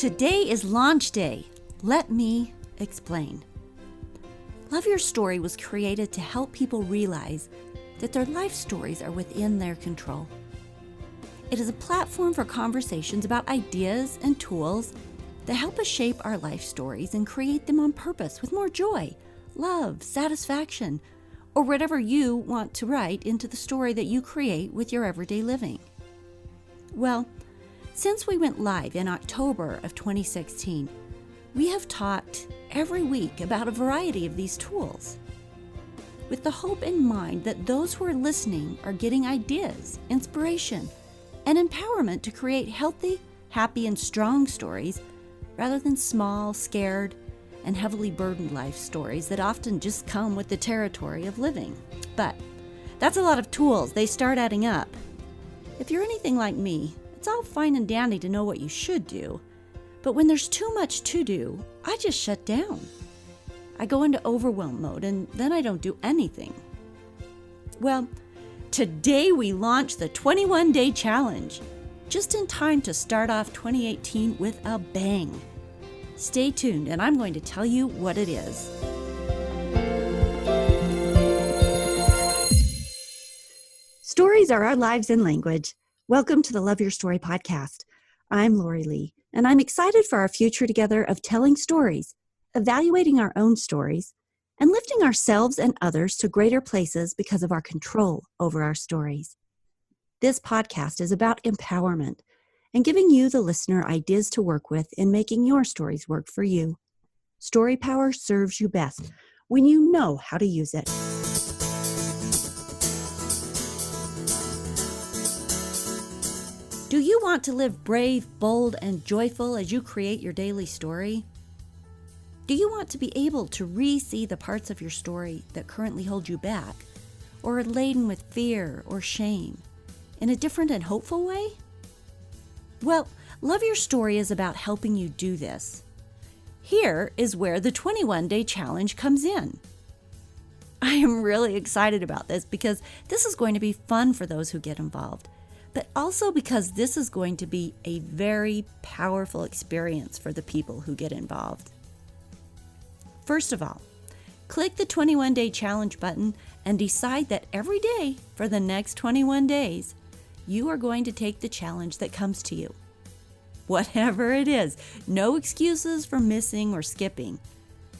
Today is launch day. Let me explain. Love Your Story was created to help people realize that their life stories are within their control. It is a platform for conversations about ideas and tools that help us shape our life stories and create them on purpose with more joy, love, satisfaction, or whatever you want to write into the story that you create with your everyday living. Well, since we went live in October of 2016, we have talked every week about a variety of these tools, with the hope in mind that those who are listening are getting ideas, inspiration, and empowerment to create healthy, happy, and strong stories rather than small, scared, and heavily burdened life stories that often just come with the territory of living. But that's a lot of tools. They start adding up. If you're anything like me, it's all fine and dandy to know what you should do, but when there's too much to do, I just shut down. I go into overwhelm mode and then I don't do anything. Well, today we launch the 21-day challenge, just in time to start off 2018 with a bang. Stay tuned and I'm going to tell you what it is. Stories are our lives in language. Welcome to the Love Your Story podcast. I'm Lori Lee, and I'm excited for our future together of telling stories, evaluating our own stories, and lifting ourselves and others to greater places because of our control over our stories. This podcast is about empowerment and giving you, the listener, ideas to work with in making your stories work for you. Story power serves you best when you know how to use it. Do you want to live brave, bold, and joyful as you create your daily story? Do you want to be able to re-see the parts of your story that currently hold you back or are laden with fear or shame in a different and hopeful way? Well, Love Your Story is about helping you do this. Here is where the 21-day challenge comes in. I am really excited about this because this is going to be fun for those who get involved, but also because this is going to be a very powerful experience for the people who get involved. First of all, click the 21-day challenge button and decide that every day for the next 21 days, you are going to take the challenge that comes to you. Whatever it is, no excuses for missing or skipping.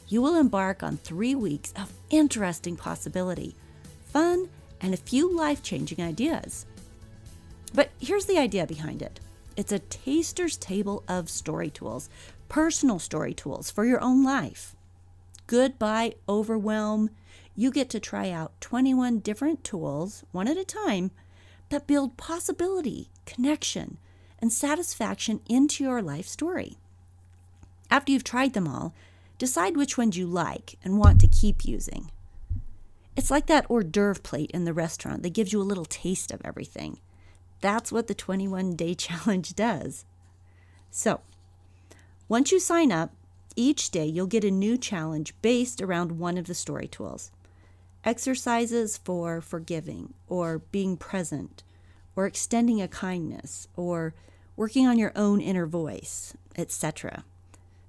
You will embark on 3 weeks of interesting possibility, fun, and a few life-changing ideas. But here's the idea behind it. It's a taster's table of story tools, personal story tools for your own life. Goodbye overwhelm. You get to try out 21 different tools, one at a time, that build possibility, connection, and satisfaction into your life story. After you've tried them all, decide which ones you like and want to keep using. It's like that hors d'oeuvre plate in the restaurant that gives you a little taste of everything. That's what the 21-day challenge does. So, once you sign up, each day you'll get a new challenge based around one of the story tools. Exercises for forgiving, or being present, or extending a kindness, or working on your own inner voice, etc.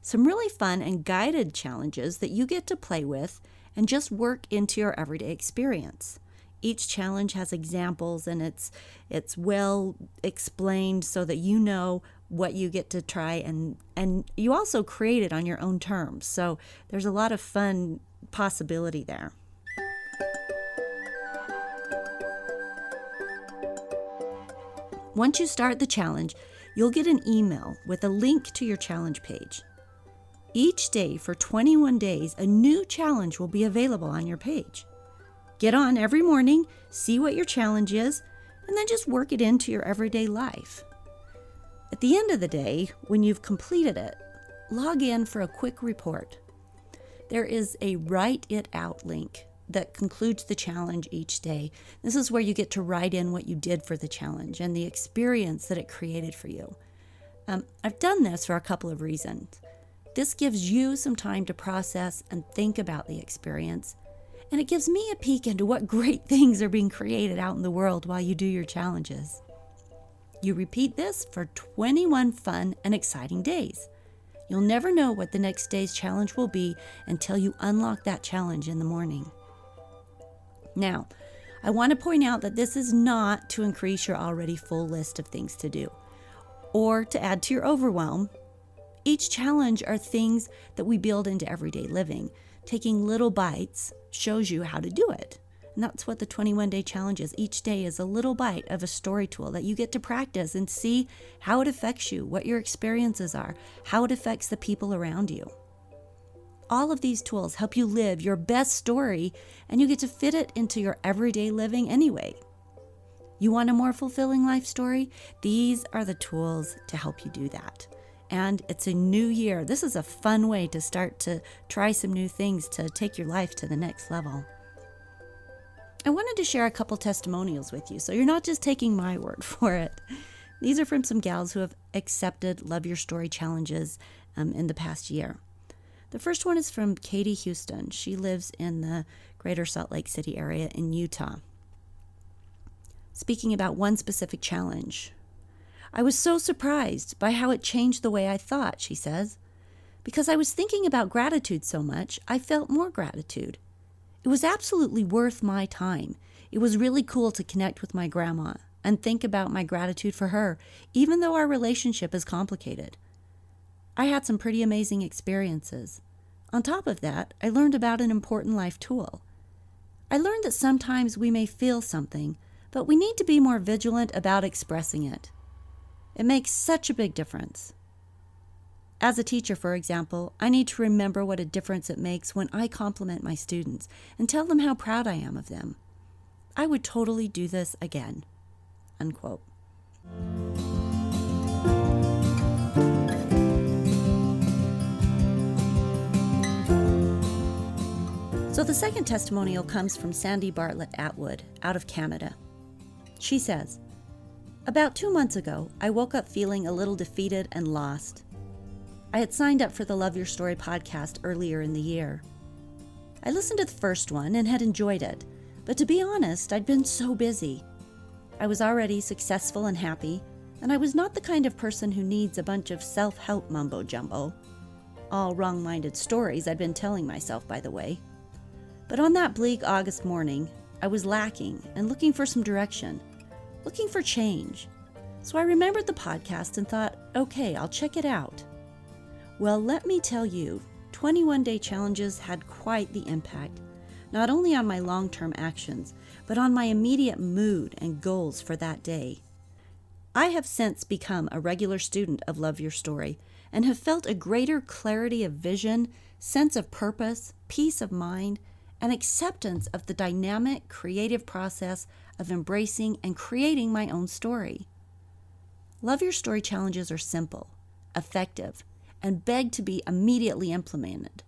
Some really fun and guided challenges that you get to play with and just work into your everyday experience. Each challenge has examples and it's well explained so that you know what you get to try, and you also create it on your own terms. So there's a lot of fun possibility there. Once you start the challenge, you'll get an email with a link to your challenge page. Each day for 21 days, a new challenge will be available on your page. Get on every morning, see what your challenge is, and then just work it into your everyday life. At the end of the day, when you've completed it, log in for a quick report. There is a Write It Out link that concludes the challenge each day. This is where you get to write in what you did for the challenge and the experience that it created for you. I've done this for a couple of reasons. This gives you some time to process and think about the experience, and it gives me a peek into what great things are being created out in the world while you do your challenges. You repeat this for 21 fun and exciting days. You'll never know what the next day's challenge will be until you unlock that challenge in the morning. Now, I want to point out that this is not to increase your already full list of things to do or to add to your overwhelm. Each challenge are things that we build into everyday living. Taking little bites shows you how to do it. And that's what the 21-day challenge is. Each day is a little bite of a story tool that you get to practice and see how it affects you, what your experiences are, how it affects the people around you. All of these tools help you live your best story, and you get to fit it into your everyday living anyway. You want a more fulfilling life story? These are the tools to help you do that. And it's a new year. This is a fun way to start to try some new things to take your life to the next level. I wanted to share a couple testimonials with you, so you're not just taking my word for it. These are from some gals who have accepted Love Your Story challenges in the past year. The first one is from Katie Houston. She lives in the greater Salt Lake City area in Utah. Speaking about one specific challenge, I was so surprised by how it changed the way I thought, she says. Because I was thinking about gratitude so much, I felt more gratitude. It was absolutely worth my time. It was really cool to connect with my grandma and think about my gratitude for her, even though our relationship is complicated. I had some pretty amazing experiences. On top of that, I learned about an important life tool. I learned that sometimes we may feel something, but we need to be more vigilant about expressing it. It makes such a big difference. As a teacher, for example, I need to remember what a difference it makes when I compliment my students and tell them how proud I am of them. I would totally do this again." Unquote. So the second testimonial comes from Sandy Bartlett Atwood out of Canada. She says, "About 2 months ago, I woke up feeling a little defeated and lost. I had signed up for the Love Your Story podcast earlier in the year. I listened to the first one and had enjoyed it, but to be honest, I'd been so busy. I was already successful and happy, and I was not the kind of person who needs a bunch of self-help mumbo-jumbo. All wrong-minded stories I'd been telling myself, by the way. But on that bleak August morning, I was lacking and looking for some direction, looking for change. So I remembered the podcast and thought, okay, I'll check it out. Well, let me tell you, 21-day challenges had quite the impact, not only on my long-term actions, but on my immediate mood and goals for that day. I have since become a regular student of Love Your Story and have felt a greater clarity of vision, sense of purpose, peace of mind, and acceptance of the dynamic, creative process of embracing and creating my own story. Love Your Story challenges are simple, effective, and beg to be immediately implemented.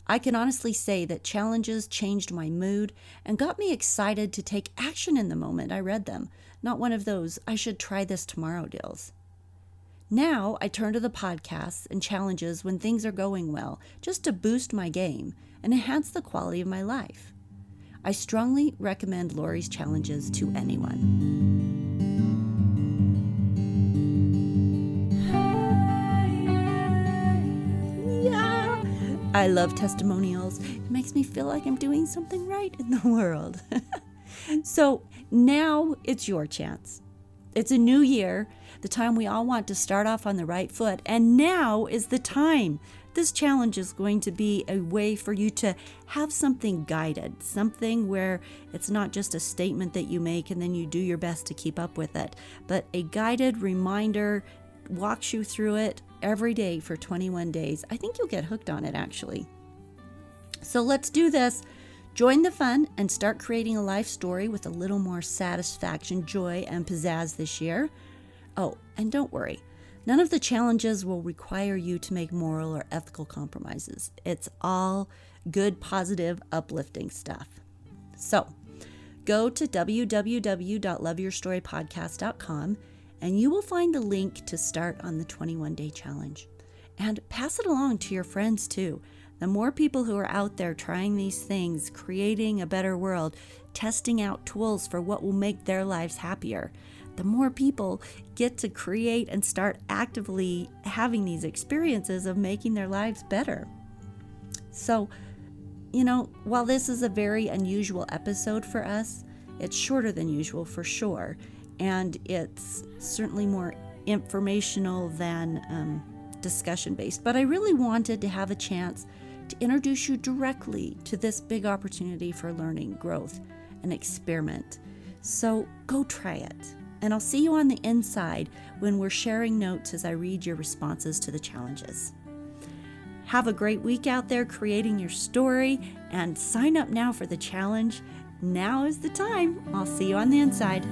I can honestly say that challenges changed my mood and got me excited to take action in the moment I read them, not one of those I should try this tomorrow deals. Now I turn to the podcasts and challenges when things are going well, just to boost my game and enhance the quality of my life. I strongly recommend Lori's challenges to anyone. I love testimonials. It makes me feel like I'm doing something right in the world. So now it's your chance. It's a new year, the time we all want to start off on the right foot, and now is the time. This challenge is going to be a way for you to have something guided, something where it's not just a statement that you make and then you do your best to keep up with it, but a guided reminder walks you through it every day for 21 days. I think you'll get hooked on it, actually. So let's do this. Join the fun and start creating a life story with a little more satisfaction, joy, and pizzazz this year. Oh, and don't worry. None of the challenges will require you to make moral or ethical compromises. It's all good, positive, uplifting stuff. So go to www.loveyourstorypodcast.com and you will find the link to start on the 21-day challenge. And pass it along to your friends too. The more people who are out there trying these things, creating a better world, testing out tools for what will make their lives happier, the more people get to create and start actively having these experiences of making their lives better. So, while this is a very unusual episode for us, it's shorter than usual for sure, and it's certainly more informational than discussion-based. But I really wanted to have a chance to introduce you directly to this big opportunity for learning, growth, and experiment. So go try it. And I'll see you on the inside when we're sharing notes as I read your responses to the challenges. Have a great week out there creating your story, and sign up now for the challenge. Now is the time. I'll see you on the inside.